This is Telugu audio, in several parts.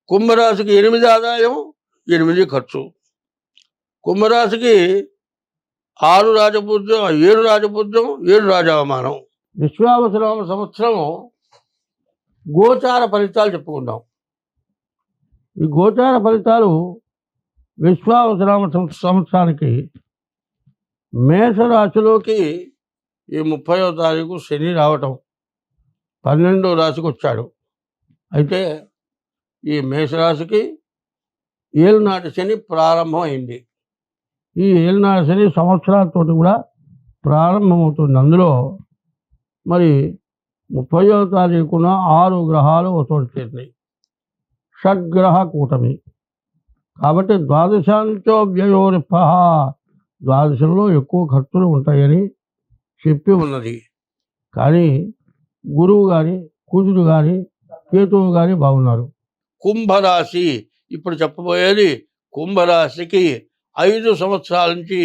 కుంభరాశికి 8 ఆదాయం, 8 ఖర్చు. కుంభరాశికి 6 రాజపూజ్యం, 7 రాజపూజ్యం, 7 రాజావమానం. విశ్వావసునామ సంవత్సరం గోచార ఫలితాలు చెప్పుకుందాం. ఈ గోచార ఫలితాలు విశ్వావసునామ సంవత్సరానికి మేషరాశిలోకి ఈ 30వ తారీఖు శని రావటం, 12వ రాశికి వచ్చాడు. అయితే ఈ మేషరాశికి ఏలునాటి శని ప్రారంభం అయింది. ఈ ఏలునాటి శని సంవత్సరాలతో కూడా ప్రారంభమవుతుంది. అందులో మరి 30వ తారీఖున 6 గ్రహాలు ఒకచోట చేరినాయి. షడ్గ్రహ కూటమి కాబట్టి ద్వాదశాంతో వ్యయోరిప, ద్వాదశంలో ఎక్కువ ఖర్చులు ఉంటాయని చెప్పి ఉన్నది. కానీ గురువు కానీ, కుజుడు కానీ, కేతువు కానీ బాగున్నారు. కుంభరాశి ఇప్పుడు చెప్పబోయేది. కుంభరాశికి 5 సంవత్సరాల నుంచి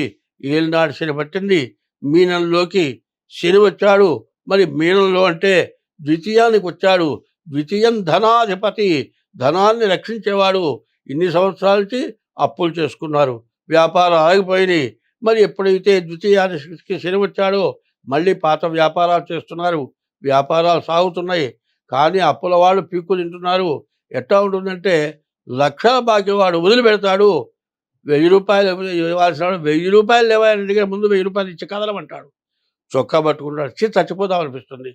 ఏలినాటి శని పట్టింది. మీనంలోకి శని వచ్చాడు. మరి మీనంలో అంటే ద్వితీయానికి వచ్చాడు. ద్వితీయం ధనాధిపతి, ధనాన్ని రక్షించేవాడు. ఇన్ని సంవత్సరాల నుంచి అప్పులు చేసుకున్నారు, వ్యాపారం ఆగిపోయినాయి. మరి ఎప్పుడైతే ద్వితీయానికి శని వచ్చాడో మళ్ళీ పాత వ్యాపారాలు చేస్తున్నారు, వ్యాపారాలు సాగుతున్నాయి. కానీ అప్పుల వాళ్ళు పీక్కు తింటున్నారు. ఎట్లా ఉంటుందంటే లక్షల బాకీ వాడు వదిలిపెడతాడు. 1000 రూపాయలు ఇవ్వాల్సిన వాడు 1000 రూపాయలు లేవని దగ్గర ముందు 1000 రూపాయలు ఇచ్చి కదలమంటాడు. చొక్కా పట్టుకుంటాడు. చచ్చిపోదాం అనిపిస్తుంది.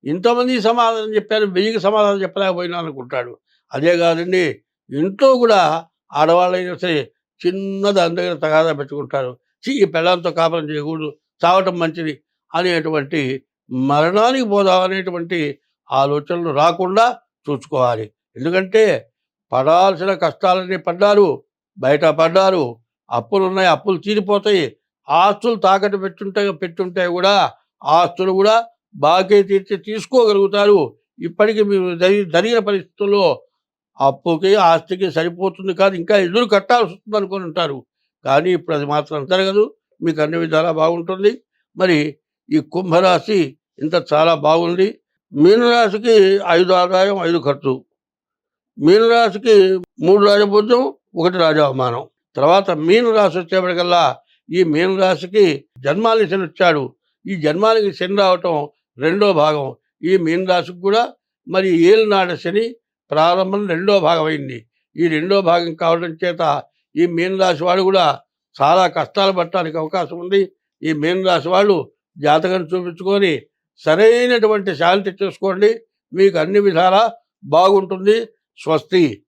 ఇంతమంది సమాధానం చెప్పారు, 1000కి సమాధానం చెప్పలేకపోయినా అనుకుంటాడు. అదే కాదండి, ఇంట్లో కూడా ఆడవాళ్ళైనా సరే చిన్న దాని దగ్గర తగాదా పెట్టుకుంటారు. ఈ పిల్లలతో కాపురం చేయకూడదు, చావటం మంచిది అనేటువంటి, మరణానికి పోదామనేటువంటి ఆలోచనలు రాకుండా చూసుకోవాలి. ఎందుకంటే పడాల్సిన కష్టాలన్నీ పడ్డారు, బయట పడ్డారు, అప్పులు ఉన్నాయి, అప్పులు తీరిపోతాయి. ఆస్తులు తాకట్టు పెట్టుంటే కూడా ఆస్తులు కూడా బాకీ తీర్చి తీసుకోగలుగుతారు. ఇప్పటికీ మీరు జరిగిన పరిస్థితుల్లో అప్పుకి ఆస్తికి సరిపోతుంది కాదు, ఇంకా ఎదురు కట్టాల్సి వస్తుంది అనుకుని ఉంటారు. కానీ ఇప్పుడు అది మాత్రం జరగదు. మీకు అన్ని విధాలా బాగుంటుంది. మరి ఈ కుంభరాశి ఇంత చాలా బాగుంది. మీనరాశికి 5 ఆదాయం, 5 ఖర్చు. మీనరాశికి 3 రాజపూజ్యం, 1 రాజావమానం. తర్వాత మీనరాశి వచ్చేప్పటికల్లా ఈ మీనరాశికి జన్మానికి శని వచ్చాడు. ఈ జన్మానికి శని రావటం 2వ భాగం. ఈ మీనరాశికి కూడా మరి ఏలినాటి శని ప్రారంభం 2వ భాగం అయింది. ఈ 2వ భాగం కావడం చేత ఈ మీనరాశి వాళ్ళు కూడా చాలా కష్టాలు పడటానికి అవకాశం ఉంది. ఈ మీనరాశి వాళ్ళు జాతకం చూపించుకొని సరైనటువంటి శాంతి చేసుకోండి. మీకు అన్ని విధాలా బాగుంటుంది. స్వస్తి.